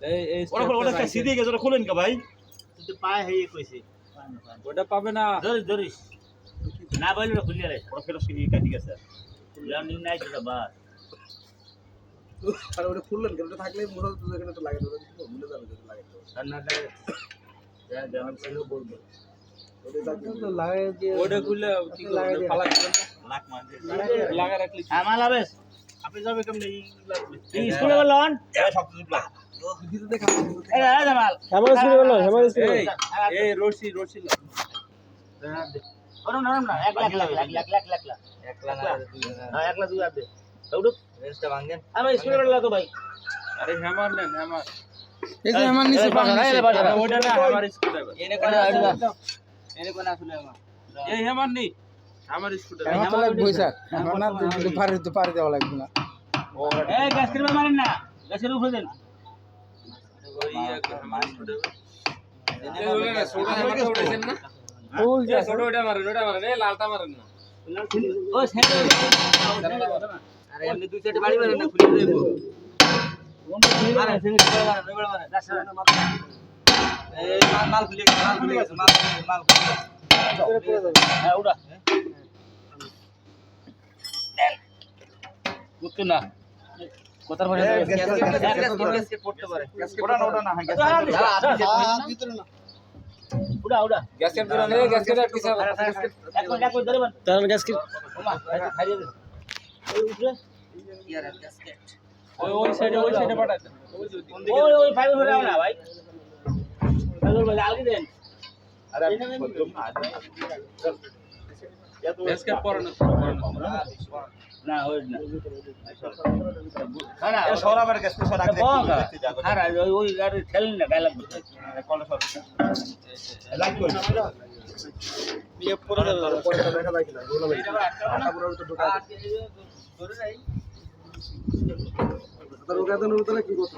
এই ওটা একটা সিধে গেছে ওটা খুলেন কা ভাই কিন্তু পায় হয়ে কইছে ওটা পাবে না ধরিস না বললে ওটা খুলিয়ে রে ওটা ফেরত সিধে কাটি গেছে লাউন্ডিং নাই তো বাস আর ওটা খুললেন কেন ওটা থাকলে মোটা তো এখানে তো লাগে তো ভুলে যাবে যদি লাগে তো আর না লাগে যা যেমন ছিল বলবো তো লাগে যে ওটা খুলে কি করবে ফালা দিবেন লাখ মারবে লাগা রাখলি আমার লাভেস আপনি যাবে কেমনে এই স্কুলে বললেন এই শক্ত জিপলা দিতে দেখা এই জামাল হেমাল স্কুলে বললো হেমাল স্কুলে এই রশি ওরম না 1 লাখ লাখ দুই আর দে দৌড় রেস্টটা ভাঙেন আমি স্কুলে বললা তো ভাই আরে হ্যামার নেন হ্যামার এই যে হেমাল নিচে পানি ওটা না আমার স্কুটার এনে কোন আসলে আমার এই হ্যামার নি আমার স্কুটার হেমাল তো লাগবে স্যার হেমাল না তো পারে দেওয়া লাগবে না এই গ্যাস কিরবা মারেন না গ্যাসের উপরে দেন ওই হ্যামার স্কুটার ছোট হ্যামারটা উঠেছেন না ওই যে ছোট ওটা মারেন এই লালটা মারেন না ও সেটা আরে এমনি দুই সাইডে বাড়ি মারেন না খুলে দেবো মারেন সেটা মারেন এই মাল খুলে গেছে মাল হ্যাঁ ওটা বুঝছো না কোথার ভাষা গ্যাস পড়তে পারে ওটা না ভিতরে না উড়া গ্যাসের দূরে নেই গ্যাসের এক পিছা এক মিনিট ধরে বান তার গ্যাস কি ওমা খাইয়ে দে ওই উঠরে ইয়ার গ্যাসকেট ওই সাইডে পাঠায় দেন ওই ফাইবার ধরে আও না ভাই ফাইবার বলে আলগি দেন আরে বললাম না গ্যাসকে পরে না ওই না খানা এ সরাবার কাছে সর আগে দেখতে যাবো খানা ওই গাড়ি ঠেলেন না গায়ে লাগবে কল সর লাইক কই বিয়ে পরে দেখা যায় কিনা বলো ভাই আটা পুরো তো ঢোকা ধরে নাই তার ওটা তো কি করতে